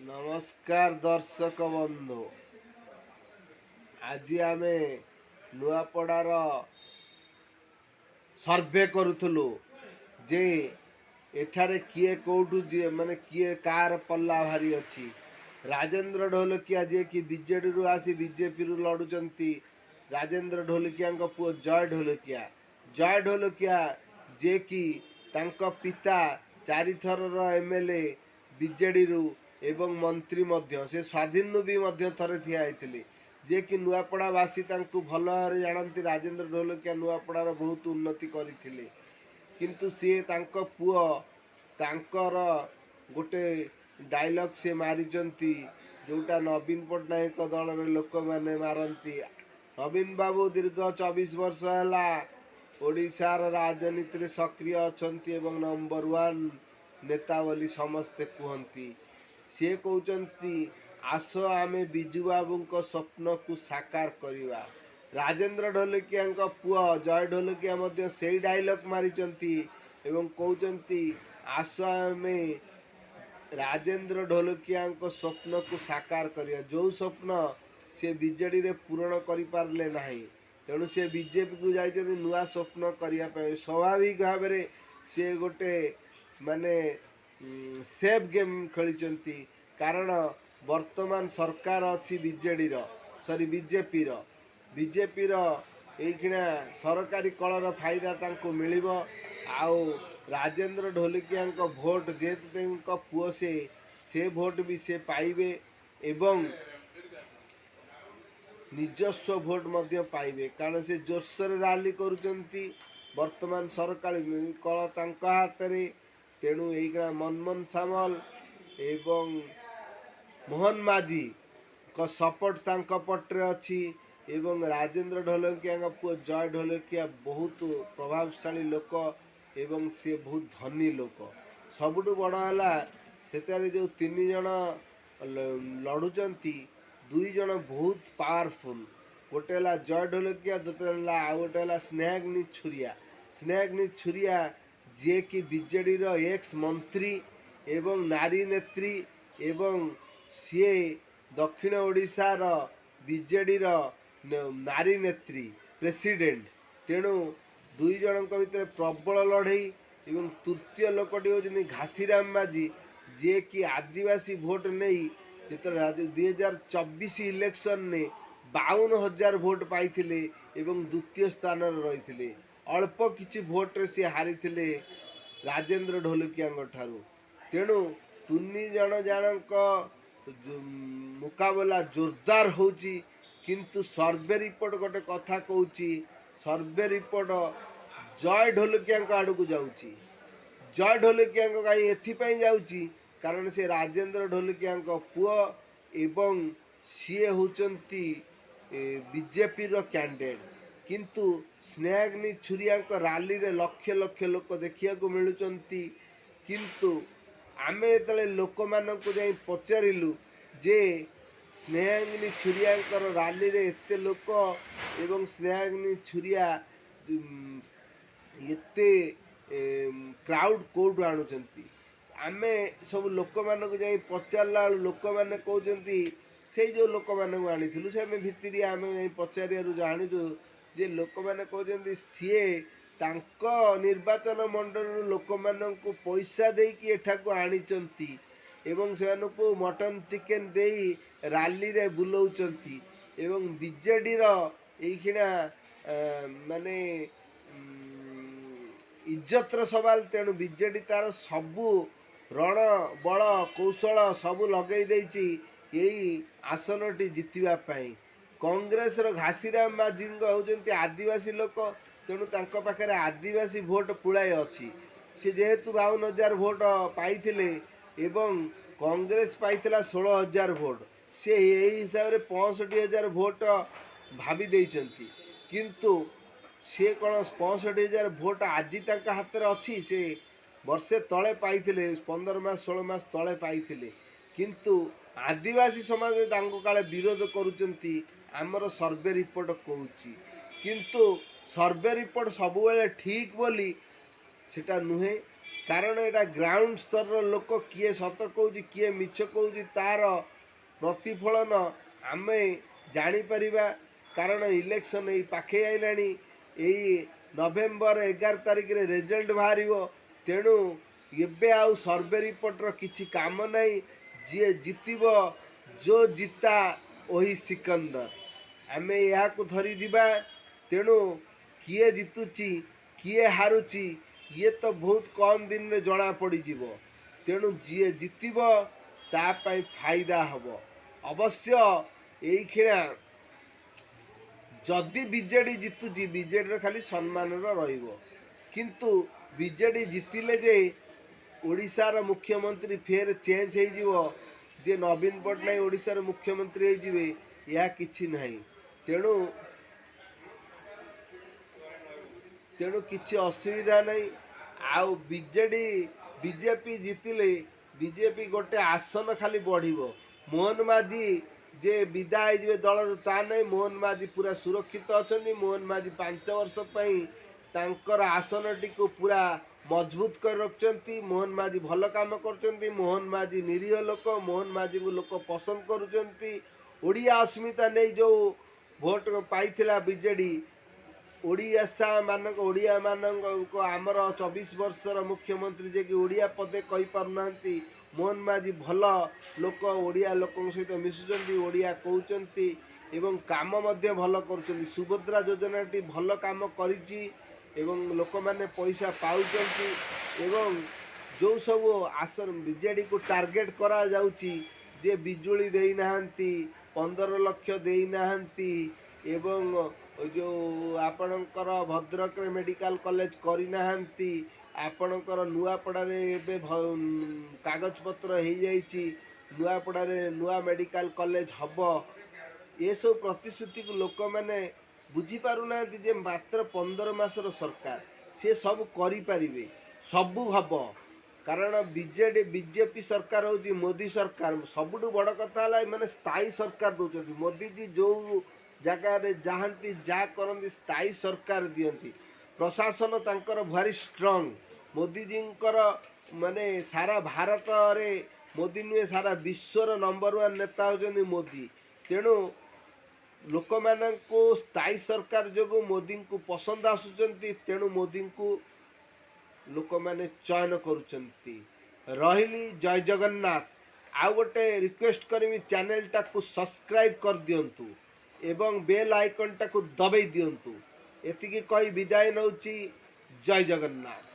नमस्कार दर्शक बंधु। आज आम नुआपड़ार सर्वे करूँ जे एठारे किए कौटू जी माने किए कार पल्ला भारी अच्छी। राजेंद्र ढोलकिया जे कि बीजेडी रु आसी बीजेपी रु लड़ुचंती। राजेंद्र ढोलकिया पुओ जय ढोलकिया। जय ढोलकिया जे कि तांको पिता चारिथर एमएलए बीजेडी रु एवं मंत्री मध्य से स्वाधीन भी मध्य थरे ठिया होइथिले जे कि नुआपड़ावासी तांको भल भाବରେ जानती। राजेंद्र ढोलकिया नुआपड़ार बहुत उन्नति करथिले किंतु सी तांको पुओ तांकर गोटे डायलॉग से मारिचंती जोटा नवीन पट्टनायक दल लोक मैंने मारती। नवीन बाबू दीर्घ 24 वर्ष है ओडिशार राजनीति में सक्रिय अछंती एवं नंबर 1 नेता बोली समस्ते कहती। सी कहते आस आमे बिजू बाबू स्वप्न को साकार करवा। राजेंद्र ढोलकिया पुओ जय ढोलकिया से डायलॉग मारिचंती एवं कहते आस आमे राजेंद्र ढोलकिया स्वप्न को साकार करवा। जो स्वप्न से बीजेडी रे पूरण करि पारले नाही तेणु से बीजेपी को जाइए नुआ स्वप्न करने। स्वाभाविक भाव में सी गोटे माने सेफ गेम खेली कारण वर्तमान सरकार अच्छी बीजेडी सॉरी बीजेपी एखिना सरकारी कलर फायदा तांको मिलिबो। आउ राजेंद्र ढोलकिया भोट जेहेतु पुओ से भोट भी से पाइबे एवं निजस्व भोट मध्य पाइबे कारण से जोरसोर रैली करुचंती। वर्तमान सरकारी कल तांको हाथ रे तेणु यहीकना मनमोहन सामल एवं मोहन माझी को सपोर्ट तांको पट्रे अच्छी एवं राजेंद्र ढोलकिया पुओ जय ढोलकिया बहुत प्रभावशाली लोक एवं सी बहुत धनी लोक। सबुठु बड़ है से जो 3 जन लड़ुचंती 2 जन बहुत पावरफुल। गोटे है जय ढोलकिया दूसरे आउ गोटे स्नेहग्नि छुरिया। स्नेहग्नि छुरिया जे कि बीजेडी एक्स मंत्री एवं नारी नेत्री एवं सी दक्षिण ओडिशार बीजेडी नारी नेत्री प्रेसिडेंट। तेणु 2 जन भितर प्रबल लड़ई एवं तृतीय लोकटी होती घासीराम माझी जे कि आदिवासी भोट नहीं जो 2024 इलेक्शन ने 52,000 भोट पाई एवं द्वितीय स्थान रही। अल्प किछि भोट रे सी हारी राजेंद्र ढोलकिया ठारू। तेणु 3 जन जानक मुकाबला जोरदार होची किंतु सर्वे रिपोर्ट गोटे कथा कहूची। सर्वे रिपोर्ट जय ढोलकिया आड़ को जाऊँगी। जय ढोलकिया कहीं एथिपाई जाऊँगी कारण से राजेंद्र ढोलकिया पुओ एवं सी होचंती बीजेपी रो कैंडिडेट किंतु स्नेहग्नि छुरिया रैली रे लक्ष लक्ष लोक देखा मिलुचंती। किंतु आमे तले लोक मानक जाई पचारिलु जे स्नेहग्नि छुरिया रैली रे एते लोक एवं स्नेहग्नि छुरिया एते क्राउड कोड आणुचंती। आमे सब लोक मानक जाई पचारला लोक माने कहउचंती से जो लोक मानक आनिथिलु से आमे भितरी आमे जाई पचारियारु जानिजु जे लोक माने कहउचंती सिए तांको निर्वाचन मंडल लोक मानक पैसा देकी एठाको आनिचंती एवं सेमानकु मटन चिकेन देई रैली रे बुलाउचंती एवं बीजेडी रो एखिना माने इज्जतर सवाल। तेणु बीजेडी तार सबू रण बल कौशल सबू लगे यही आसनटी जितवाई। कांग्रेस घासीराम माझी होती आदिवासी लोक तेणु तांको पाखरे आदिवासी भोट पुलाए अच्छी। सी जेहेतु 52,000 भोट पाई एवं कांग्रेस पाई 16,000 भोट से यही हिसाब से 65,000 भोट भावी देइचंती किंतु सी कौन 65,000 भोट आज तक हाथ में अच्छी से वर्षे तले पाई 15 मास 16 मास तले पाई किंतु आदिवासी समाज काले विरोध करुचंती आमर सर्वे रिपोर्ट कहूची किंतु सर्वे रिपोर्ट सब ठीक बोली सेटा नुहे। कारण एटा ग्राउंड स्तर लोक किए सत कहूँ किए मिछ कहूँ तार प्रतिफलन आमे जापर कारण इलेक्शन ये पाखे आईलाणी यही नवेम्बर 11 तारिख रे रिजल्ट बाहर तेणु एबे आउ सर्वे रिपोर्टर किसी काम नहीं जी जितब जो जीता वही सिकंदर आमे यहाँ को धरी दिबा तेणु किए जितुची किए हारुची ये तो बहुत कम दिन में जना पड़ तेणु जी जितब तापाई फायदा हम अवश्य यही खेला जदि बीजेडी जितुची बीजेडी खाली सम्मान किंतु बीजेडी जितिले जे ओडिशार मुख्यमंत्री फेर चेंज हो जे नवीन पट्टनायक ओडिशार मुख्यमंत्री होइजिवे या किछि नहीं तेणु तेणु किछि असुविधा नहीं आउ बीजेडी बीजेपी जितिले बीजेपी गोटे आसन खाली बढ़िबो मोहन माझी जे विदाय होइजिवे दल ता नहीं मोहन माझी पूरा सुरक्षित अछंती मोहन माझी 5 वर्ष पई तांकर आसनटी को पूरा मजबूत कर रखते मोहन माझी भल काम कर मोहन माझी निरीह लोक मोहन माझी को लोक पसंद करुँचा अस्मिता नहीं जो भोट पाई बीजेडी ओडिशा मानक ओडिया मानक आमर 24 वर्षर मुख्यमंत्री जे कि ओडिया पदे कही पारना मोहन माझी भल लोक ओडिया लोक सहित मिशुंट ओडिया कहते एवं काम भल कर सुभद्रा योजनाटी भल काम करिछि एवं लोक मैंने पैसा पाउचंती एवं जो सब आसन बीजेडी को टार्गेट करा जाउची जे बिजुली देई नाहंती 15 लाख देई नाहंती एवं जो आपणकर भद्रक मेडिकल कॉलेज करी नाहंती आपणकर नुआपड़ारे एबे कागज पत्र हो जाइछि नुआपड़ारे नुआ मेडिकल कॉलेज हब ये सब प्रतिश्रुति को लोक मैंने बुझी पारुना जे मात्र 15 मासर सरकार सी सब करें सबू हम कारण बीजेडी बीजेपी सरकार हूँ मोदी सरकार सबुठ बड़ कथा मैंने स्थायी सरकार दौरान मोदी जी जो जगार जाती जा करती स्थायी सरकार दियंती प्रशासन तांकर भारी स्ट्रंग मोदी जी माने सारा भारत रे मोदी नुहे सारा विश्वर नंबर 1 नेता होती मोदी तेणु लोक को स्थायी सरकार जो मोदी को पसंद आसुचंती तेणु मोदी को लोक मैंने चयन करुचंती रही जय जगन्नाथ आउ गोटे रिक्वेस्ट करमी चैनल टाकू सब्सक्राइब कर दियंतु एवं बेल आइकन टाकू दबाई दियंतु एतिकी कही विदाय नौची जय जगन्नाथ।